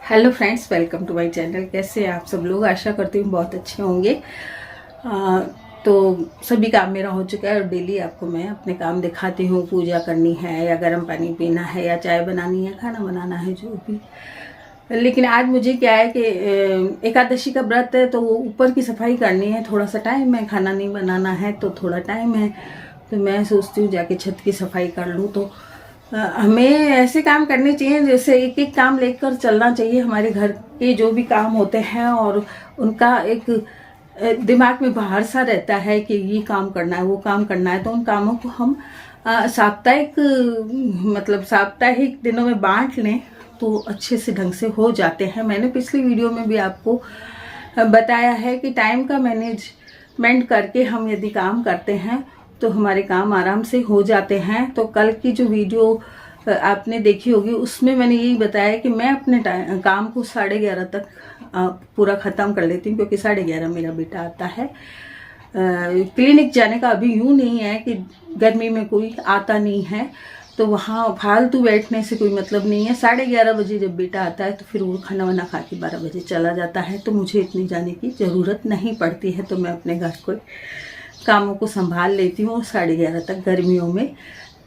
Hello friends, welcome to my channel. कैसे हैं आप सब लोग? आशा करती हूँ बहुत अच्छे होंगे। तो सभी काम मेरा हो चुका है और डेली आपको मैं अपने काम दिखाती हूँ। पूजा करनी है या गर्म पानी पीना है या चाय बनानी है, खाना बनाना है, जो भी। लेकिन आज मुझे क्या है कि एकादशी का व्रत है, तो वो ऊपर की सफाई करनी है। थोड़ा सा टाइम है, खाना नहीं बनाना है तो थोड़ा टाइम है, तो मैं सोचती हूँ जाके छत की सफाई कर लूँ। तो हमें ऐसे काम करने चाहिए जैसे एक एक काम लेकर चलना चाहिए। हमारे घर के जो भी काम होते हैं और उनका एक दिमाग में बाहर सा रहता है कि ये काम करना है, वो काम करना है, तो उन कामों को हम साप्ताहिक दिनों में बांट लें तो अच्छे से ढंग से हो जाते हैं। मैंने पिछली वीडियो में भी आपको बताया है कि टाइम का मैनेजमेंट करके हम यदि काम करते हैं तो हमारे काम आराम से हो जाते हैं। तो कल की जो वीडियो आपने देखी होगी उसमें मैंने यही बताया कि मैं अपने काम को 11:30 तक पूरा ख़त्म कर लेती हूँ, क्योंकि 11:30 मेरा बेटा आता है। क्लिनिक जाने का अभी यूँ नहीं है कि गर्मी में कोई आता नहीं है, तो वहाँ फालतू बैठने से कोई मतलब नहीं है। 11:30 बजे जब बेटा आता है तो फिर वो खाना वाना खा के 12 बजे चला जाता है, तो मुझे इतनी जाने की ज़रूरत नहीं पड़ती है। तो मैं अपने घर को कामों को संभाल लेती हूँ। 11:30 तक गर्मियों में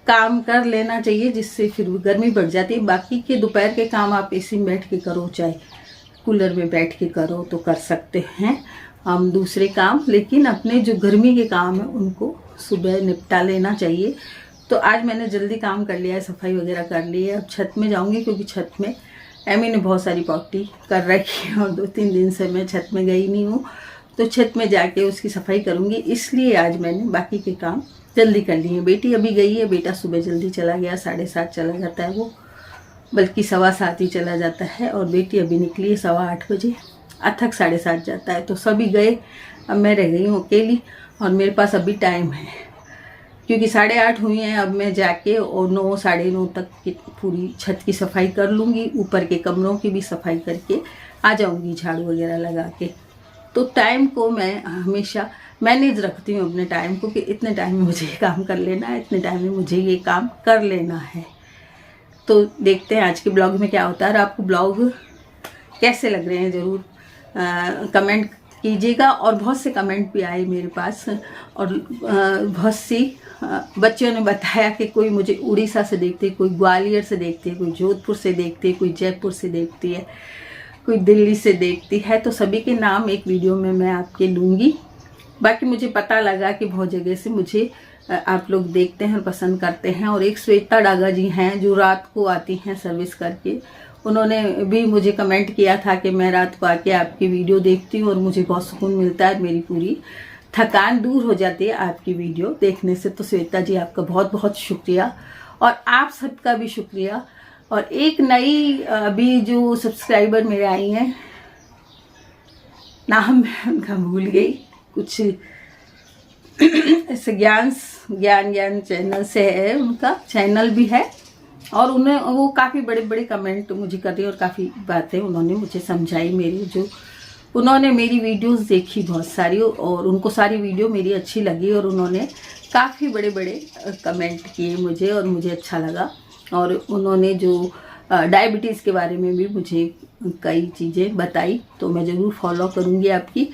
काम कर लेना चाहिए, जिससे फिर गर्मी बढ़ जाती है। बाकी के दोपहर के काम आप एसी में बैठ के करो, चाहे कूलर में बैठ के करो, तो कर सकते हैं हम दूसरे काम। लेकिन अपने जो गर्मी के काम है उनको सुबह निपटा लेना चाहिए। तो आज मैंने जल्दी काम कर लिया है, सफाई वगैरह कर ली है। अब छत में जाऊँगी, क्योंकि छत में एमी ने बहुत सारी पॉटी कर रखी है और 2-3 दिन से मैं छत में गई नहीं हूँ, तो छत में जाके उसकी सफाई करूँगी। इसलिए आज मैंने बाकी के काम जल्दी कर लिए हैं। बेटी अभी गई है, बेटा सुबह जल्दी चला गया, 7:30 चला जाता है वो, बल्कि 7:15 ही चला जाता है। और बेटी अभी निकली है 8:15 बजे, अथक 7:30 जाता है। तो सभी गए, अब मैं रह गई हूँ अकेली और मेरे पास अभी टाइम है, क्योंकि 8:30 हुई हैं। अब मैं जाके और 9, 9:30 तक की पूरी छत की सफाई कर लूँगी। ऊपर के कमरों की भी सफाई करके आ जाऊँगी, झाड़ू वगैरह लगा के। तो टाइम को मैं हमेशा मैनेज रखती हूँ, अपने टाइम को, कि इतने टाइम में मुझे ये काम कर लेना है, इतने टाइम में मुझे ये काम कर लेना है। तो देखते हैं आज के ब्लॉग में क्या होता है। और आपको ब्लॉग कैसे लग रहे हैं ज़रूर कमेंट कीजिएगा। और बहुत से कमेंट भी आए मेरे पास, और बहुत सी बच्चियों ने बताया कि कोई मुझे उड़ीसा से देखती है, कोई ग्वालियर से देखती है, कोई जोधपुर से देखती है, कोई जयपुर से देखती है, कोई दिल्ली से देखती है। तो सभी के नाम एक वीडियो में मैं आपके लूँगी। बाकी मुझे पता लगा कि बहुत जगह से मुझे आप लोग देखते हैं और पसंद करते हैं। और एक श्वेता डागा जी हैं जो रात को आती हैं सर्विस करके, उन्होंने भी मुझे कमेंट किया था कि मैं रात को आके आपकी वीडियो देखती हूँ और मुझे बहुत सुकून मिलता है, मेरी पूरी थकान दूर हो जाती है आपकी वीडियो देखने से। तो श्वेता जी, आपका बहुत बहुत शुक्रिया, और आप सबका भी शुक्रिया। और एक नई अभी जो सब्सक्राइबर मेरे आई हैं, नाम मैं उनका भूल गई, कुछ ऐसे ज्ञान चैनल से है, उनका चैनल भी है। और उन्हें वो काफ़ी बड़े बड़े कमेंट मुझे कर रही, और काफ़ी बातें उन्होंने मुझे समझाई। उन्होंने मेरी वीडियोस देखी बहुत सारी, और उनको सारी वीडियो मेरी अच्छी लगी, और उन्होंने काफ़ी बड़े बड़े कमेंट किए मुझे, और मुझे अच्छा लगा। और उन्होंने जो डायबिटीज़ के बारे में भी मुझे कई चीज़ें बताई, तो मैं ज़रूर फॉलो करूँगी आपकी।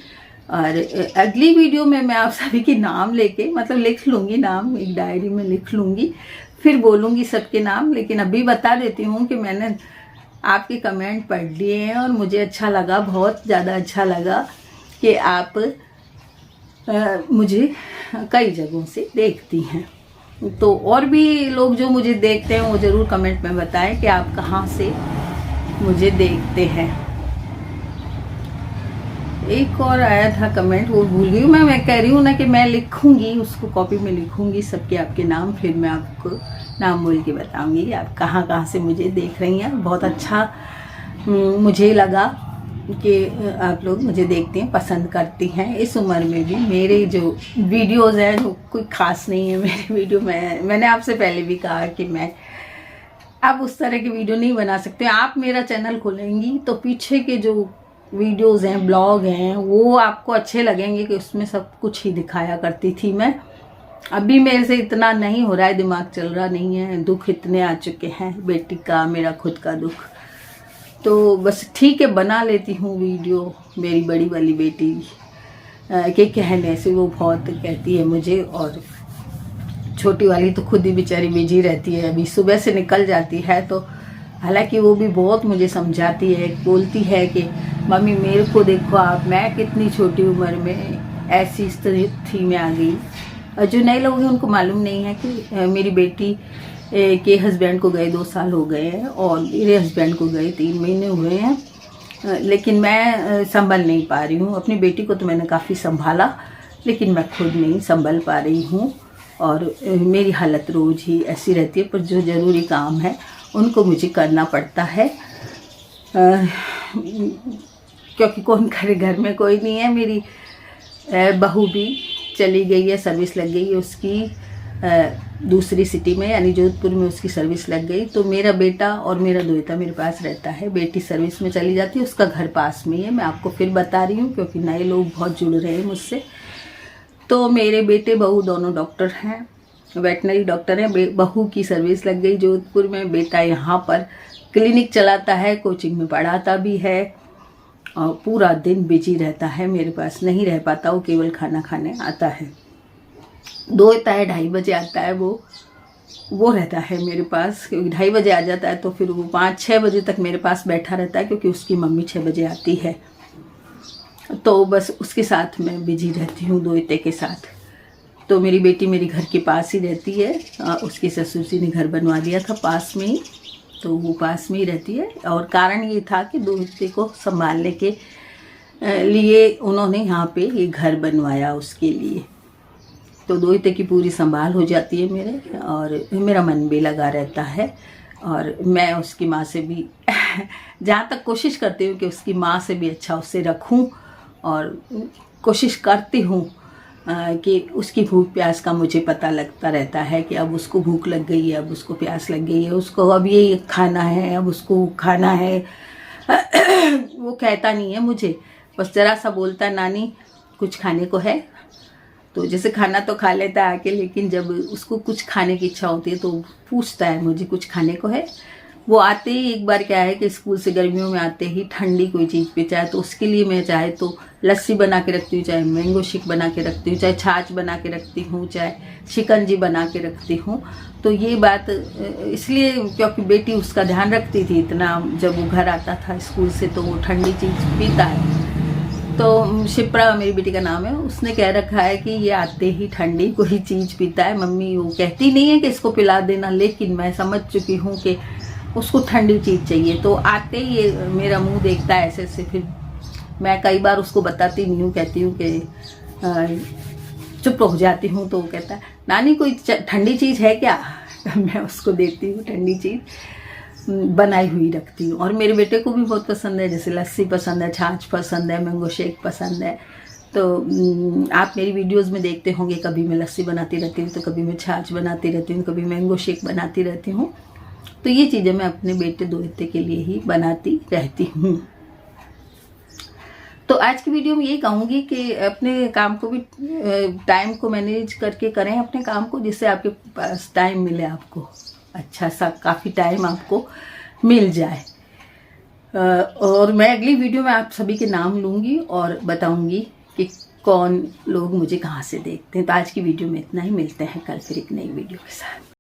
और अगली वीडियो में मैं आप सभी के नाम लेके, मतलब लिख लूँगी नाम, एक डायरी में लिख लूँगी, फिर बोलूँगी सबके नाम। लेकिन अभी बता देती हूँ कि मैंने आपके कमेंट पढ़ लिए हैं और मुझे अच्छा लगा, बहुत ज़्यादा अच्छा लगा कि आप मुझे कई जगहों से देखती हैं। तो और भी लोग जो मुझे देखते हैं वो ज़रूर कमेंट में बताएं कि आप कहाँ से मुझे देखते हैं। एक और आया था कमेंट, वो भूल गई मैं कह रही हूँ ना कि मैं लिखूंगी, उसको कॉपी में लिखूंगी सबके आपके नाम, फिर मैं आपको नाम बोल के बताऊंगी कि आप कहाँ से मुझे देख रही हैं। बहुत अच्छा मुझे लगा कि आप लोग मुझे देखते हैं, पसंद करती हैं। इस उम्र में भी मेरे जो वीडियोस हैं जो कोई ख़ास नहीं है मेरे वीडियो में। मैंने आपसे पहले भी कहा कि मैं अब उस तरह की वीडियो नहीं बना सकते। आप मेरा चैनल खोलेंगी तो पीछे के जो वीडियोस हैं, ब्लॉग हैं, वो आपको अच्छे लगेंगे कि उसमें सब कुछ ही दिखाया करती थी मैं। अभी मेरे से इतना नहीं हो रहा है, दिमाग चल रहा नहीं है, दुख इतने आ चुके हैं, बेटी का, मेरा खुद का दुख। तो बस ठीक है, बना लेती हूँ वीडियो। मेरी बड़ी वाली बेटी के कहने से वो बहुत कहती है मुझे, और छोटी वाली तो खुद ही बेचारी बिजी रहती है, अभी सुबह से निकल जाती है। तो हालांकि वो भी बहुत मुझे समझाती है, बोलती है कि मम्मी मेरे को देखो आप, मैं कितनी छोटी उम्र में ऐसी स्थिति में आ गई। और जो नए लोग हैं उनको मालूम नहीं है कि मेरी बेटी के हस्बैंड को गए 2 साल हो गए हैं और मेरे हस्बैंड को गए 3 महीने हुए हैं, लेकिन मैं संभल नहीं पा रही हूँ। अपनी बेटी को तो मैंने काफ़ी संभाला, लेकिन मैं खुद नहीं संभल पा रही हूँ और मेरी हालत रोज़ ही ऐसी रहती है। पर जो ज़रूरी काम है उनको मुझे करना पड़ता है, क्योंकि कौन करे, घर में कोई नहीं है। मेरी बहू भी चली गई है, सर्विस लग गई है उसकी दूसरी सिटी में, यानी जोधपुर में उसकी सर्विस लग गई। तो मेरा बेटा और मेरा दोहिता मेरे पास रहता है। बेटी सर्विस में चली जाती है, उसका घर पास में ही है। मैं आपको फिर बता रही हूँ क्योंकि नए लोग बहुत जुड़ रहे हैं मुझसे। तो मेरे बेटे बहू दोनों डॉक्टर हैं, वेटनरी डॉक्टर हैं। बहू की सर्विस लग गई जोधपुर में, बेटा यहाँ पर क्लिनिक चलाता है, कोचिंग में पढ़ाता भी है और पूरा दिन बिजी रहता है, मेरे पास नहीं रह पाता। वो केवल खाना खाने आता है। दोहिता है 2:30 बजे आता है, वो रहता है मेरे पास, क्योंकि 2:30 बजे आ जाता है तो फिर वो 5-6 बजे तक मेरे पास बैठा रहता है, क्योंकि उसकी मम्मी 6 बजे आती है। तो बस उसके साथ मैं बिजी रहती हूँ, दोहिते के साथ। तो मेरी बेटी मेरे घर के पास ही रहती है, उसके ससुर जी ने घर बनवा दिया था पास में ही, तो वो पास में ही रहती है। और कारण ये था कि दोहिते को संभालने के लिए उन्होंने यहाँ पे ये घर बनवाया उसके लिए। तो दोहिते की पूरी संभाल हो जाती है मेरे, और मेरा मन भी लगा रहता है। और मैं उसकी माँ से भी जहाँ तक कोशिश करती हूँ कि उसकी माँ से भी अच्छा उसे रखूँ, और कोशिश करती हूँ कि उसकी भूख प्यास का मुझे पता लगता रहता है कि अब उसको भूख लग गई है, अब उसको प्यास लग गई है, उसको अब ये खाना है, अब उसको खाना है। वो कहता नहीं है मुझे, बस ज़रा सा बोलता है नानी कुछ खाने को है, तो जैसे खाना तो खा लेता है आके, लेकिन जब उसको कुछ खाने की इच्छा होती है तो पूछता है मुझे कुछ खाने को है। वो आते ही एक बार क्या है कि स्कूल से गर्मियों में आते ही ठंडी कोई चीज़ पे, चाहे तो उसके लिए मैं चाहे तो लस्सी बना के रखती हूँ, चाहे मैंगो शेक बना के रखती हूँ, चाहे छाछ बना के रखती हूँ, चाहे शिकंजी बना के रखती हूँ। तो ये बात इसलिए क्योंकि बेटी उसका ध्यान रखती थी इतना, जब वो घर आता था स्कूल से तो वो ठंडी चीज़ पीता है। तो शिप्रा मेरी बेटी का नाम है, उसने कह रखा है कि ये आते ही ठंडी कोई चीज़ पीता है। मम्मी वो कहती नहीं है कि इसको पिला देना, लेकिन मैं समझ चुकी हूँ कि उसको ठंडी चीज़ चाहिए। तो आते ही ये मेरा मुंह देखता है ऐसे से, फिर मैं कई बार उसको बताती नहीं हूँ, कहती हूँ कि चुप हो जाती हूँ। तो वो कहता है नानी कोई ठंडी चीज़ है क्या? मैं उसको देती हूँ ठंडी चीज़, बनाई हुई रखती हूँ। और मेरे बेटे को भी बहुत पसंद है, जैसे लस्सी पसंद है, छाछ पसंद है, मैंगो शेक पसंद है। तो आप मेरी वीडियोस में देखते होंगे, कभी मैं लस्सी बनाती रहती हूँ, तो कभी मैं छाछ बनाती रहती हूँ, कभी मैंगो शेक बनाती रहती हूँ। तो ये चीज़ें मैं अपने बेटे दोहिते के लिए ही बनाती रहती हूँ। तो आज की वीडियो में यही कहूँगी कि अपने काम को भी टाइम को मैनेज करके करें अपने काम को, जिससे आपके पास टाइम मिले, आपको अच्छा सा काफ़ी टाइम आपको मिल जाए। और मैं अगली वीडियो में आप सभी के नाम लूँगी और बताऊँगी कि कौन लोग मुझे कहाँ से देखते हैं। तो आज की वीडियो में इतना ही, मिलते हैं कल फिर एक नई वीडियो के साथ।